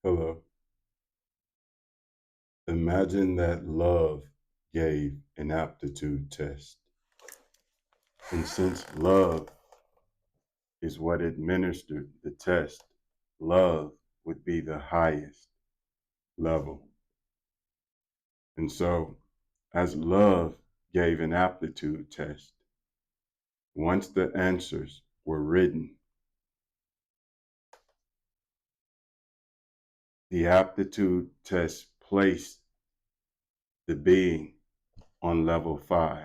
Hello. Imagine that love gave an aptitude test. And since love is what administered the test, love would be the highest level. And so, as love gave an aptitude test, once the answers were written, the aptitude test placed the being on level 5.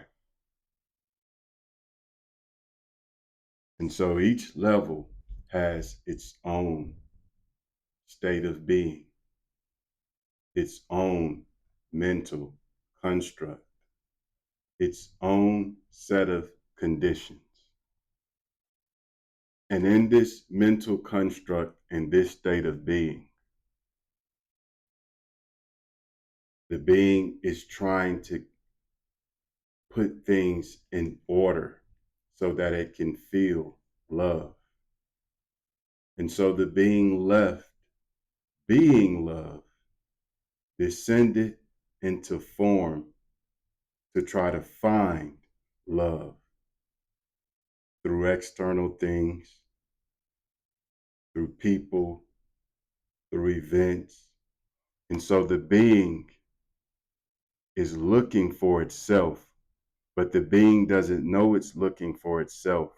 And so each level has its own state of being, its own mental construct, its own set of conditions. And in this mental construct and this state of being, the being is trying to put things in order so that it can feel love. And so the being left being love descended into form to try to find love through external things, through people, through events. And so the being is looking for itself, but the being doesn't know it's looking for itself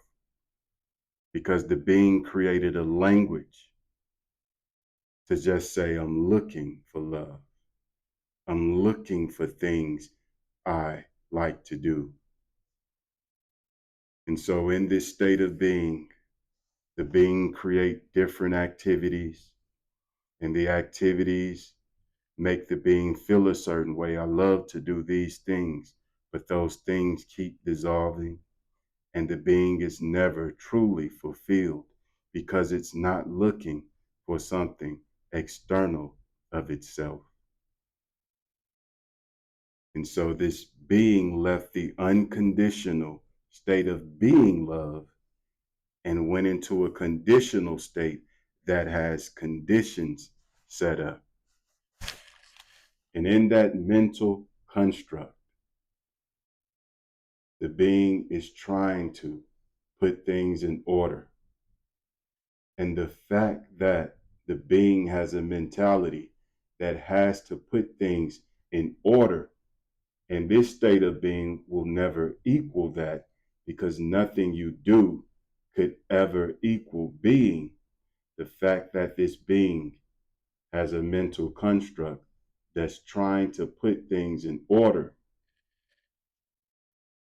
because the being created a language to just say, I'm looking for love. I'm looking for things I like to do. And so in this state of being, the being create different activities, and the activities make the being feel a certain way. I love to do these things, but those things keep dissolving, and the being is never truly fulfilled because it's not looking for something external of itself. And so this being left the unconditional state of being love and went into a conditional state that has conditions set up. And in that mental construct, the being is trying to put things in order. And the fact that the being has a mentality that has to put things in order, and this state of being will never equal that because nothing you do could ever equal being. The fact that this being has a mental construct that's trying to put things in order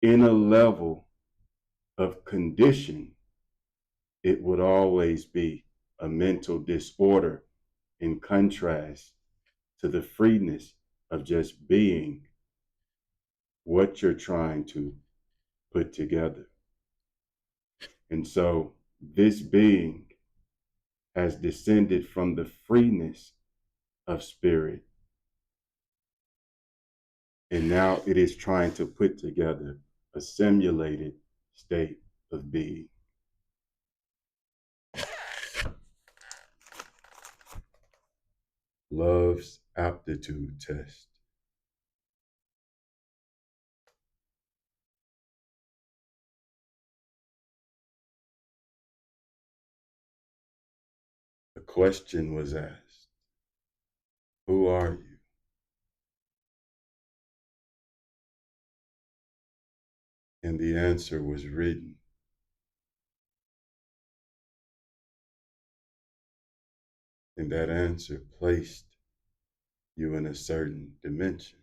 in a level of condition, it would always be a mental disorder in contrast to the freeness of just being what you're trying to put together. And so this being has descended from the freeness of spirit. And now it is trying to put together a simulated state of being. Love's aptitude test. A question was asked, who are you? And the answer was written. And that answer placed you in a certain dimension.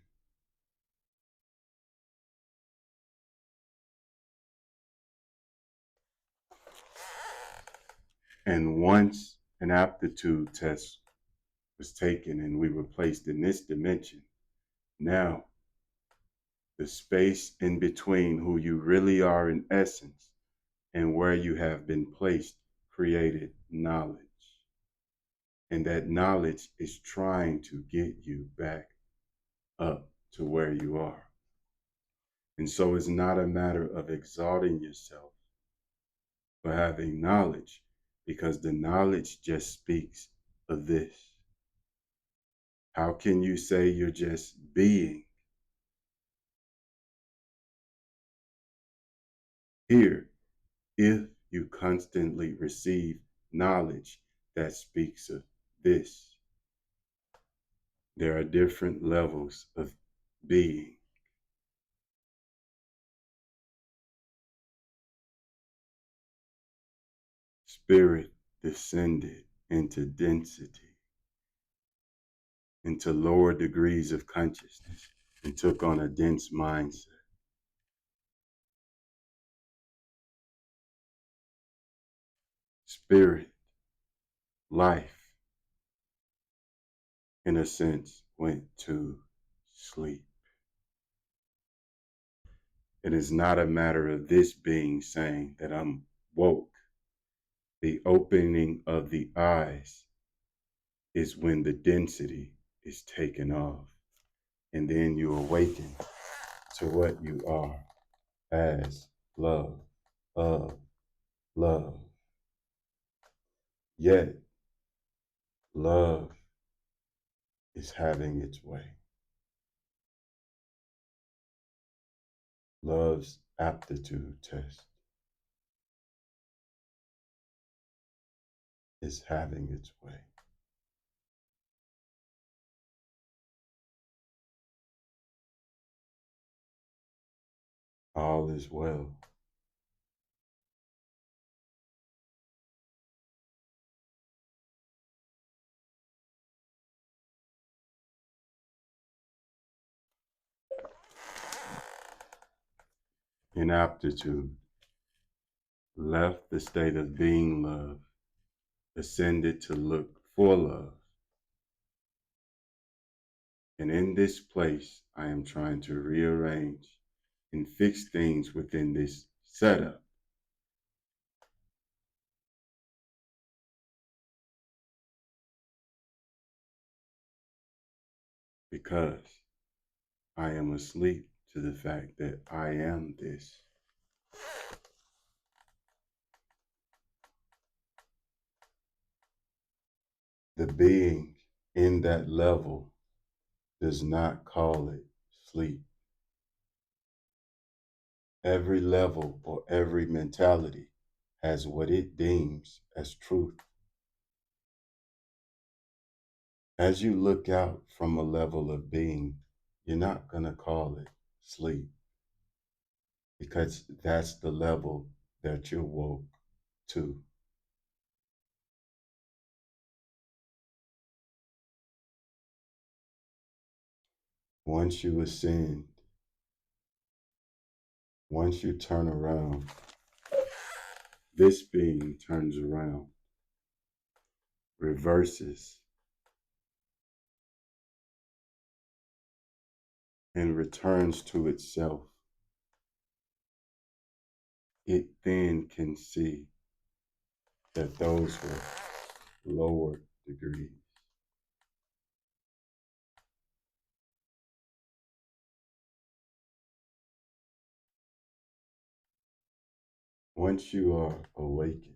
And once an aptitude test was taken and we were placed in this dimension, now the space in between who you really are in essence and where you have been placed created knowledge. And that knowledge is trying to get you back up to where you are. And so it's not a matter of exalting yourself for having knowledge, because the knowledge just speaks of this. How can you say you're just being? Here, if you constantly receive knowledge that speaks of this, there are different levels of being. Spirit descended into density, into lower degrees of consciousness, and took on a dense mindset. Spirit, life, in a sense, went to sleep. It is not a matter of this being saying that I'm woke. The opening of the eyes is when the density is taken off, and then you awaken to what you are as love, of love. Yet, love is having its way. Love's aptitude test is having its way. All is well. Inaptitude left the state of being love, ascended to look for love. And in this place, I am trying to rearrange and fix things within this setup. Because I am asleep to the fact that I am this. The being in that level does not call it sleep. Every level or every mentality has what it deems as truth. As you look out from a level of being, you're not going to call it sleep because that's the level that you're woke to. Once you ascend, once you turn around, this being turns around, reverses, and returns to itself. It then can see that those were lower degrees. Once you are awakened,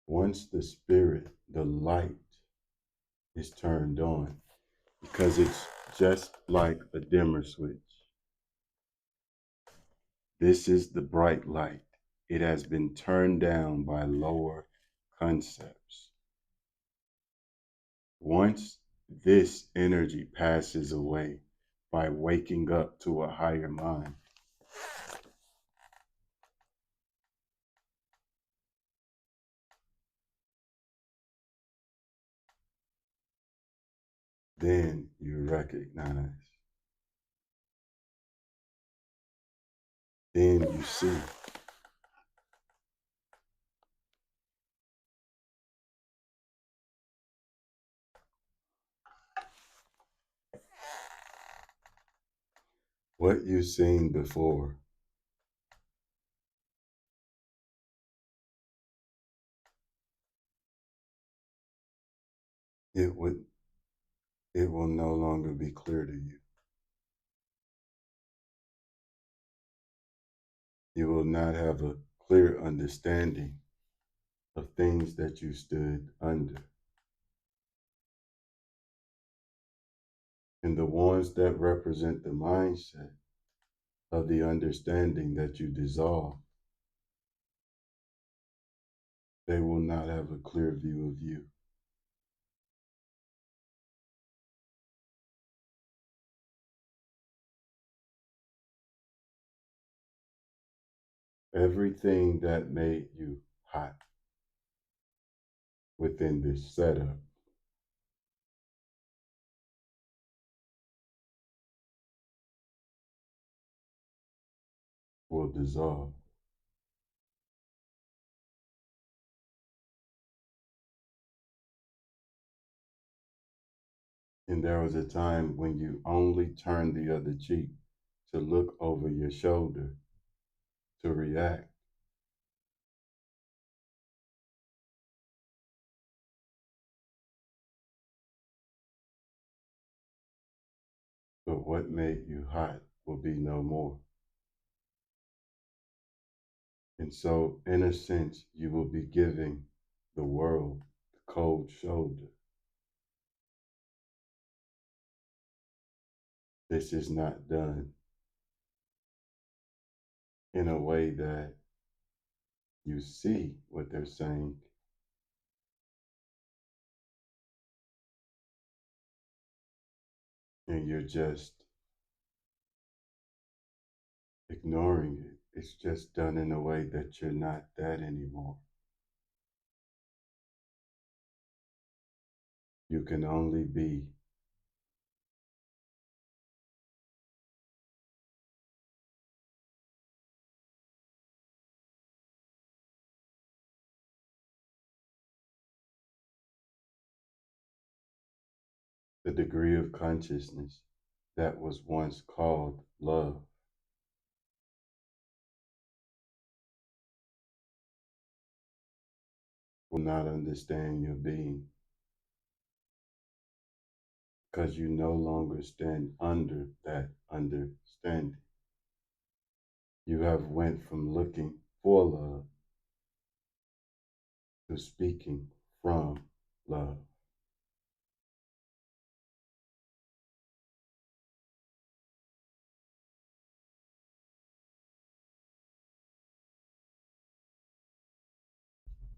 once the spirit, the light is turned on, because it's just like a dimmer switch. This is the bright light. It has been turned down by lower concepts. Once this energy passes away by waking up to a higher mind, then you recognize, then you see. What you've seen before, it would it will no longer be clear to you. You will not have a clear understanding of things that you stood under. And the ones that represent the mindset of the understanding that you dissolve, they will not have a clear view of you. Everything that made you hot within this setup will dissolve. And there was a time when you only turned the other cheek to look over your shoulder to react. But what made you hot will be no more. And so, in a sense, you will be giving the world the cold shoulder. This is not done in a way that you see what they're saying and you're just ignoring it. It's just done in a way that you're not that anymore. You can only be. The degree of consciousness that was once called love will not understand your being because you no longer stand under that understanding. You have went from looking for love to speaking from love.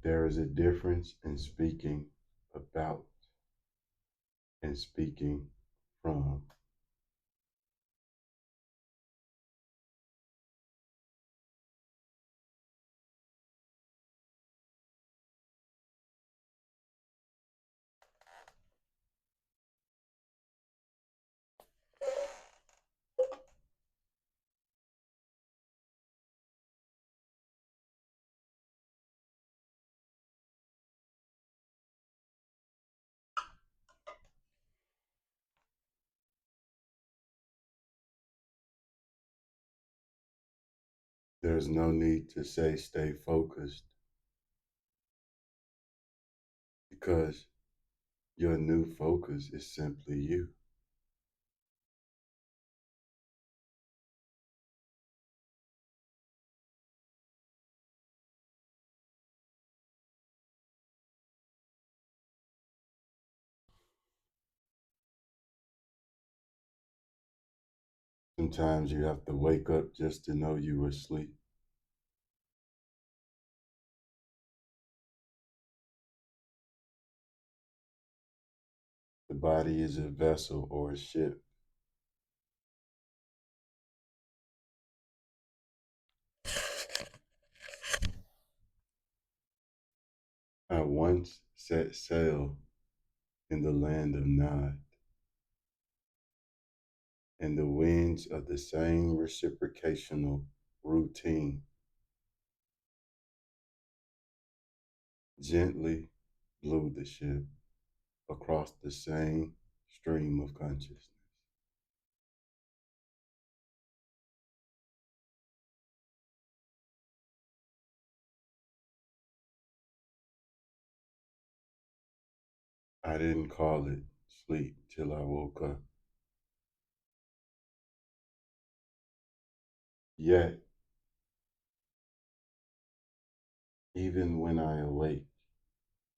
There is a difference in speaking about and speaking from. There's no need to say stay focused because your new focus is simply you. Sometimes you have to wake up just to know you were asleep. The body is a vessel or a ship. I once set sail in the land of Nod, and the winds of the same reciprocational routine gently blew the ship across the same stream of consciousness. I didn't call it sleep till I woke up. Yet, even when I awake,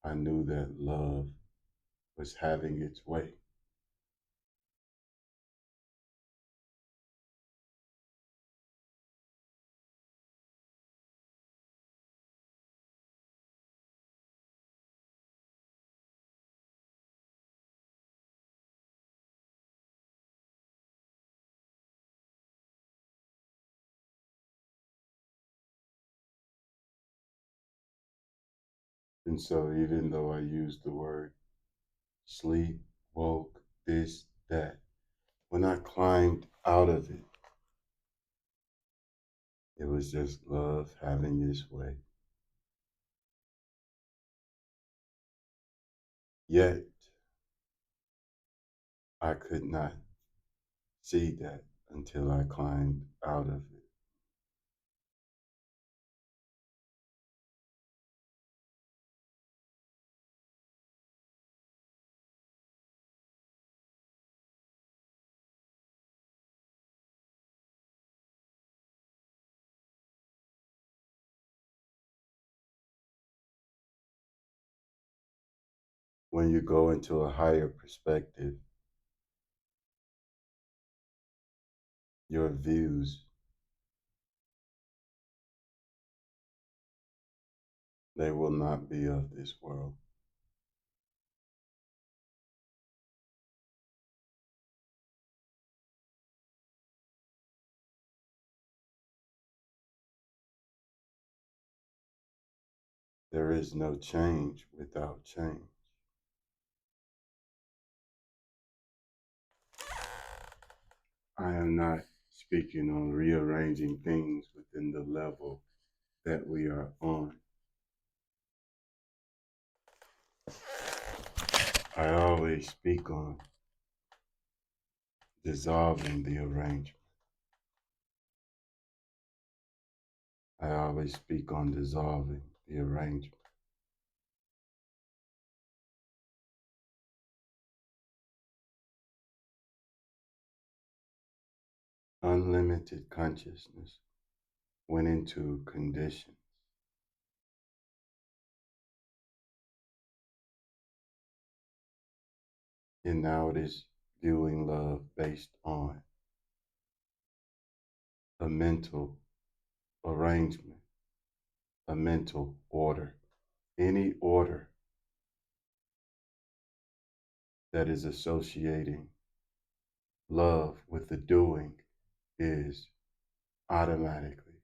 I knew that love was having its way. And so, even though I used the word sleep, woke, this, that, when I climbed out of it, it was just love having its way. Yet, I could not see that until I climbed out of it. When you go into a higher perspective, your views, they will not be of this world. There is no change without change. I am not speaking on rearranging things within the level that we are on. I always speak on dissolving the arrangement. I always speak on dissolving the arrangement. Unlimited consciousness went into conditions. And now it is viewing love based on a mental arrangement, a mental order. Any order that is associating love with the doing is automatically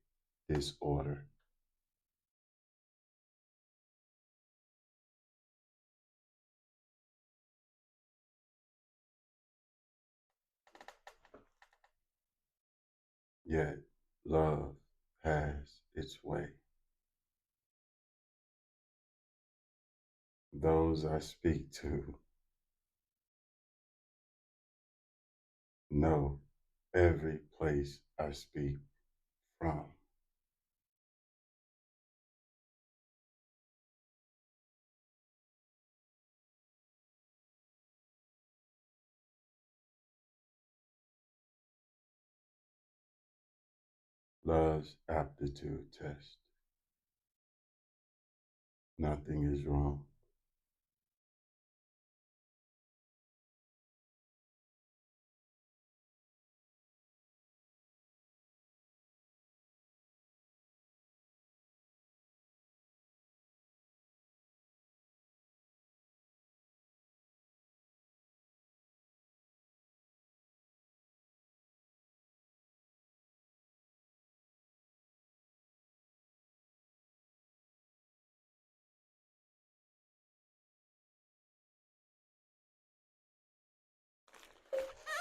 disorder. Yet love has its way. Those I speak to know every place I speak from. Love's aptitude test. Nothing is wrong.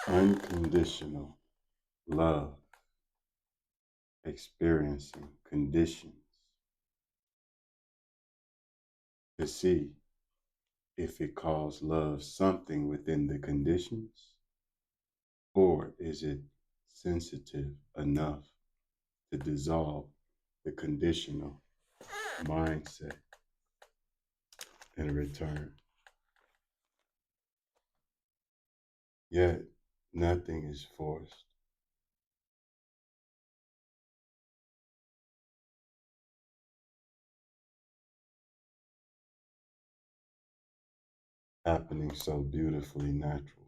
Unconditional love, experiencing conditions to see if it calls love something within the conditions, or is it sensitive enough to dissolve the conditional mindset in return. Yet nothing is forced. Happening so beautifully natural.